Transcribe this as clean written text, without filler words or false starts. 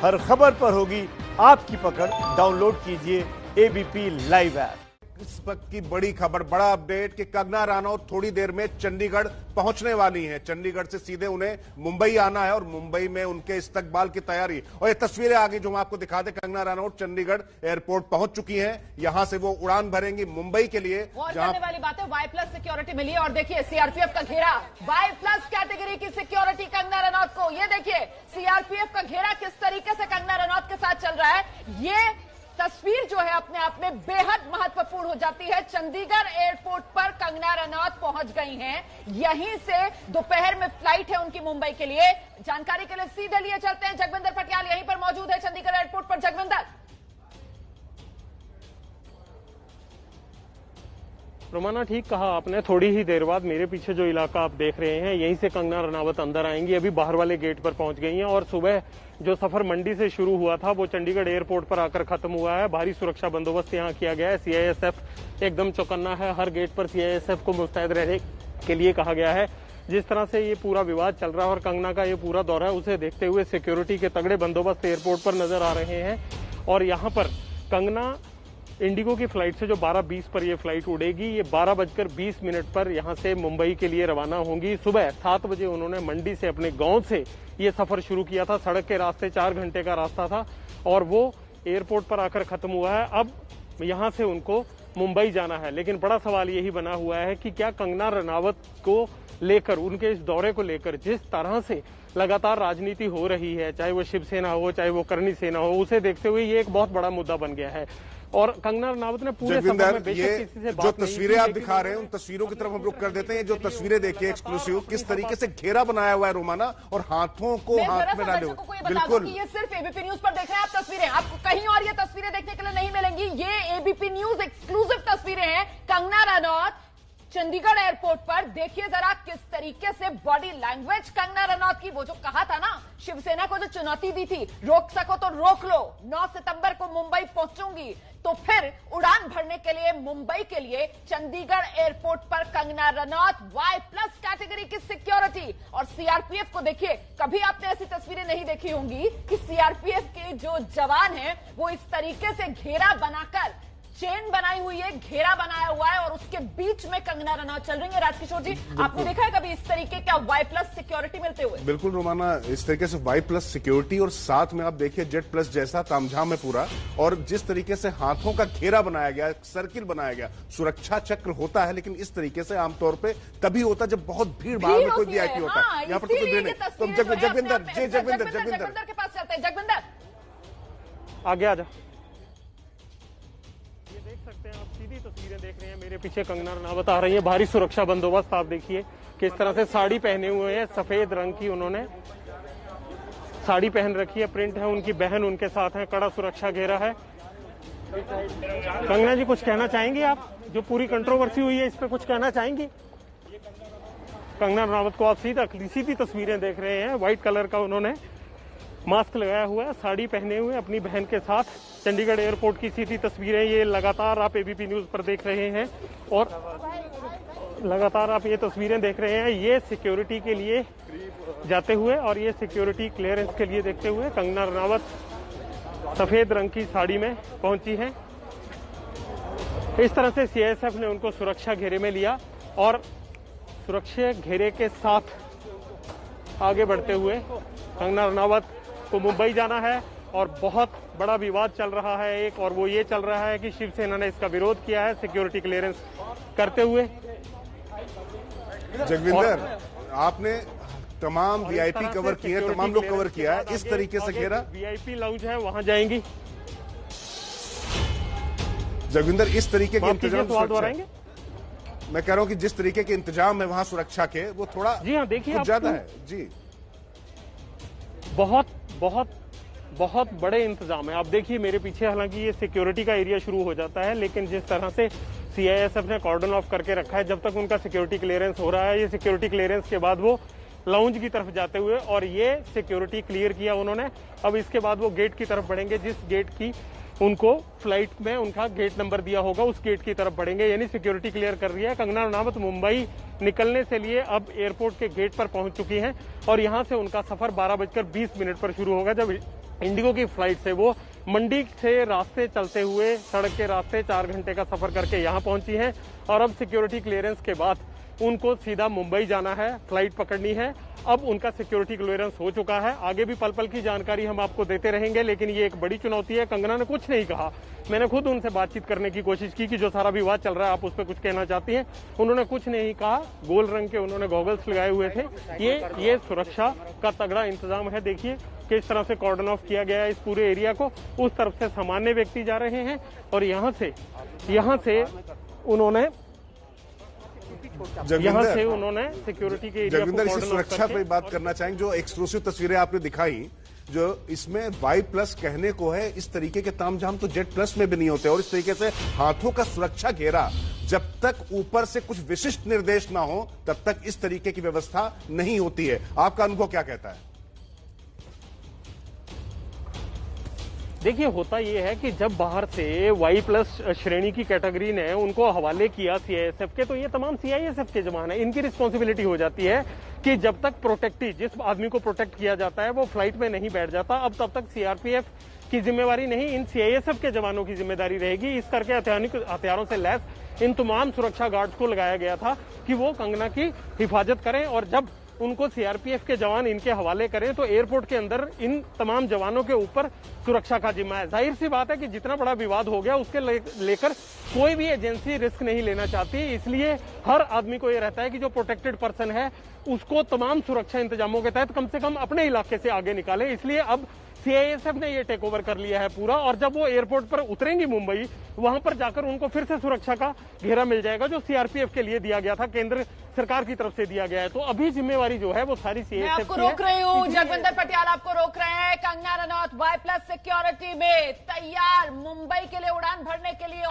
हर खबर पर होगी आपकी पकड़। डाउनलोड कीजिए एबीपी लाइव ऐप। इस वक्त की बड़ी खबर, बड़ा अपडेट कि कंगना रनौत थोड़ी देर में चंडीगढ़ पहुंचने वाली हैं। चंडीगढ़ से सीधे उन्हें मुंबई आना है और मुंबई में उनके इस्तकबाल की तैयारी। और ये तस्वीरें आ गई जो हम आपको दिखा दें। कंगना रनौत चंडीगढ़ एयरपोर्ट पहुंच चुकी हैं। यहां से वो उड़ान भरेंगी मुंबई के लिए। करने वाली बात है, Y+ सिक्योरिटी मिली है और देखिए सीआरपीएफ का घेरा, Y+ कैटेगरी की सिक्योरिटी कंगना रनौत को। ये देखिए सीआरपीएफ का घेरा किस तरीके से कंगना रनौत के साथ चल रहा है। ये तस्वीर जो है अपने आप में बेहद महत्वपूर्ण हो जाती है। चंडीगढ़ एयरपोर्ट पर कंगना रनौत पहुंच गई हैं। यहीं से दोपहर में फ्लाइट है उनकी मुंबई के लिए। जानकारी के लिए सीधे लिए चलते हैं। जगविंदर पटियाल यहीं पर मौजूद है चंडीगढ़ एयरपोर्ट पर। जगविंदर। रोमाना, ठीक कहा आपने। थोड़ी ही देर बाद मेरे पीछे जो इलाका आप देख रहे हैं, यहीं से कंगना रनावत अंदर आएंगी। अभी बाहर वाले गेट पर पहुंच गई हैं और सुबह जो सफर मंडी से शुरू हुआ था वो चंडीगढ़ एयरपोर्ट पर आकर खत्म हुआ है। भारी सुरक्षा बंदोबस्त यहां किया गया है। सीआईएसएफ एकदम चौकन्ना है। हर गेट पर सीआईएसएफ को मुस्तैद रहने के लिए कहा गया है। जिस तरह से ये पूरा विवाद चल रहा है और कंगना का ये पूरा दौरा है, उसे देखते हुए सिक्योरिटी के तगड़े बंदोबस्त एयरपोर्ट पर नजर आ रहे हैं। और यहाँ पर कंगना इंडिगो की फ्लाइट से जो 12:20 पर यह फ्लाइट उड़ेगी, ये 12:20 पर यहां से मुंबई के लिए रवाना होंगी। सुबह 7 बजे उन्होंने मंडी से अपने गांव से ये सफर शुरू किया था। सड़क के रास्ते 4 घंटे का रास्ता था और वो एयरपोर्ट पर आकर खत्म हुआ है। अब यहां से उनको मुंबई जाना है। लेकिन बड़ा सवाल यही बना हुआ है कि क्या कंगना रनावत को लेकर, उनके इस दौरे को लेकर जिस तरह से लगातार राजनीति हो रही है, चाहे वो शिवसेना हो चाहे वो करनी सेना हो, उसे देखते हुए ये एक बहुत बड़ा मुद्दा बन गया है। और कंगना रनावत ने पूरे सफर में बेशक किसी से बात जो तस्वीरें आप दिखा रहे हैं उन तस्वीरों की तरफ हम रुक कर देते हैं। जो तस्वीरें देखिए एक्सक्लूसिव, किस तरीके से घेरा बनाया हुआ है रोमाना और हाथों को हाथ में डाले हुए। बिल्कुल, ये सिर्फ एबीपी न्यूज पर देख रहे हैं आप तस्वीरें, आपको कहीं और ये तस्वीरें देखने के लिए नहीं मिलेंगी। ये एबीपी न्यूज एक्सक्लूसिव तस्वीरें हैं कंगना रनौत चंडीगढ़ एयरपोर्ट पर। देखिए जरा किस तरीके से बॉडी लैंग्वेज कंगना रनौत की। वो जो कहा था ना, शिवसेना को जो चुनौती दी थी, रोक सको तो रोक लो, 9 सितंबर को मुंबई पहुंचूंगी, तो फिर उड़ान भरने के लिए मुंबई के लिए चंडीगढ़ एयरपोर्ट पर कंगना रनौत। Y+ कैटेगरी की सिक्योरिटी और सीआरपीएफ को देखिए। कभी आपने ऐसी तस्वीरें नहीं देखी होंगी कि सीआरपीएफ के जो जवान हैं वो इस तरीके से घेरा बनाकर, चेन बनाई हुई है, घेरा बनाया हुआ है और उसके बीच में कंगना रनौत चल रही है। राजकिशोर जी, आपने देखा है कभी इस तरीके का Y+ सिक्योरिटी मिलते हुए? बिल्कुल रोमाना, इस तरीके से Y+ सिक्योरिटी और साथ में आप देखिए Z+ जैसा तामझाम है पूरा। और जिस तरीके से हाथों का घेरा बनाया गया, सर्किल बनाया गया, सुरक्षा चक्र होता है लेकिन इस तरीके से आमतौर पर तभी होता है जब बहुत भीड़ भाड़ में कोई वीआईपी होता है। यहाँ पर तो कोई भीड़ नहीं। तो जगविंदर के पास चलते हैं। जगविंदर आगे आ जाओ। सकते हैं आप, सीधी तस्वीरें देख रहे हैं मेरे पीछे कंगना रनावत आ रही है। भारी सुरक्षा बंदोबस्त आप देखिए किस तरह से साड़ी पहने हुए हैं, सफेद रंग की उन्होंने साड़ी पहन रखी है, प्रिंट है, उनकी बहन उनके साथ है, कड़ा सुरक्षा घेरा है। कंगना जी कुछ कहना चाहेंगे आप? जो पूरी कंट्रोवर्सी हुई है इस पे कुछ कहना चाहेंगी? कंगना रनावत को आप सीधी तस्वीरें देख रहे हैं। व्हाइट कलर का उन्होंने मास्क लगाया हुआ है, साड़ी पहने हुए अपनी बहन के साथ। चंडीगढ़ एयरपोर्ट की सीधी तस्वीरें ये लगातार आप एबीपी न्यूज पर देख रहे हैं और लगातार आप ये तस्वीरें देख रहे हैं। ये सिक्योरिटी के लिए जाते हुए और ये सिक्योरिटी क्लियरेंस के लिए देखते हुए कंगना रनावत सफेद रंग की साड़ी में पहुंची है। इस तरह से सीआईएसएफ ने उनको सुरक्षा घेरे में लिया और सुरक्षा घेरे के साथ आगे बढ़ते हुए कंगना रनावत को मुंबई जाना है। और बहुत बड़ा विवाद चल रहा है एक, और वो ये चल रहा है कि शिवसेना ने इसका विरोध किया है सिक्योरिटी क्लियरेंस करते हुए। जगविंदर, आपने तमाम वीआईपी कवर किए, तमाम लोग कवर किया है, इस तरीके से घेरा। वीआईपी लाउंज है, वहां जाएंगी। जगविंदर, इस तरीके के इंतजाम दोहराएंगे। मैं कह रहा हूं कि जिस तरीके के इंतजाम है वहां सुरक्षा के, वो थोड़ा जी हाँ देखिए ज्यादा है जी। बहुत बहुत बहुत बड़े इंतजाम है। आप देखिए मेरे पीछे, हालांकि ये सिक्योरिटी का एरिया शुरू हो जाता है लेकिन जिस तरह से सीआईएसएफ ने कॉर्डन ऑफ करके रखा है, जब तक उनका सिक्योरिटी क्लियरेंस हो रहा है, ये सिक्योरिटी क्लियरेंस के बाद वो लाउंज की तरफ जाते हुए, और ये सिक्योरिटी क्लियर किया उन्होंने। अब इसके बाद वो गेट की तरफ बढ़ेंगे, जिस गेट की उनको फ्लाइट में उनका गेट नंबर दिया होगा उस गेट की तरफ बढ़ेंगे। यानी सिक्योरिटी क्लियर कर रही है। कंगना रनावत मुंबई निकलने से लिए अब एयरपोर्ट के गेट पर पहुंच चुकी हैं और यहां से उनका सफर 12:20 पर शुरू होगा, जब इंडिगो की फ्लाइट से वो मंडी से रास्ते चलते हुए सड़क के रास्ते 4 घंटे का सफर करके यहाँ पहुंची हैं और अब सिक्योरिटी क्लियरेंस के बाद उनको सीधा मुंबई जाना है, फ्लाइट पकड़नी है। अब उनका सिक्योरिटी क्लियरेंस हो चुका है। आगे भी पल पल की जानकारी हम आपको देते रहेंगे, लेकिन ये एक बड़ी चुनौती है। कंगना ने कुछ नहीं कहा। मैंने खुद उनसे बातचीत करने की कोशिश की कि जो सारा विवाद चल रहा है आप उस पर कुछ कहना चाहती हैं। उन्होंने कुछ नहीं कहा। गोल रंग के उन्होंने गॉगल्स लगाए हुए थे। ये सुरक्षा का तगड़ा इंतजाम है। देखिए किस तरह से कॉर्डन ऑफ किया गया है इस पूरे एरिया को। उस तरफ से सामान्य व्यक्ति जा रहे हैं और यहाँ से उन्होंने सिक्योरिटी के एरिया जगविंदर, को इसी सुरक्षा पे बात करना चाहेंगे। जो एक्सक्लूसिव तस्वीरें आपने दिखाई, जो इसमें Y+ कहने को है, इस तरीके के तामझाम तो Z+ में भी नहीं होते। और इस तरीके से हाथों का सुरक्षा घेरा, जब तक ऊपर से कुछ विशिष्ट निर्देश ना हो तब तक इस तरीके की व्यवस्था नहीं होती है। आपका अनुभव क्या कहता है? देखिए, होता यह है कि जब बाहर से Y+ श्रेणी की कैटेगरी ने उनको हवाले किया CISF के, तो ये तमाम CISF के जवान है। इनकी रिस्पॉन्सिबिलिटी हो जाती है कि जब तक प्रोटेक्टी, जिस आदमी को प्रोटेक्ट किया जाता है वो फ्लाइट में नहीं बैठ जाता, अब तब तक CRPF की जिम्मेवारी नहीं, इन CISF के जवानों की जिम्मेदारी रहेगी। इस करके हथियारों से लैस इन तमाम सुरक्षा गार्ड्स को लगाया गया था कि वो कंगना की हिफाजत करें, और जब उनको CRPF के जवान इनके हवाले करें तो एयरपोर्ट के अंदर इन तमाम जवानों के ऊपर सुरक्षा का जिम्मा है। जाहिर सी बात है कि जितना बड़ा विवाद हो गया उसके लेकर कोई भी एजेंसी रिस्क नहीं लेना चाहती, इसलिए हर आदमी को यह रहता है कि जो प्रोटेक्टेड पर्सन है उसको तमाम सुरक्षा इंतजामों के तहत कम से कम अपने इलाके से आगे निकाले। इसलिए अब CISF ने ये टेक ओवर कर लिया है पूरा, और जब वो एयरपोर्ट पर उतरेंगी मुंबई, वहां पर जाकर उनको फिर से सुरक्षा का घेरा मिल जाएगा जो CRPF के लिए दिया गया था, केंद्र सरकार की तरफ से दिया गया है। तो अभी जिम्मेवारी जो है वो सारी CISF की है। मैं आपको रोक रही हूँ, जगविंदर पटियाल आपको रोक रहे हैं। कंगना रनौत Y+ सिक्योरिटी में तैयार मुंबई के लिए उड़ान भरने के लिए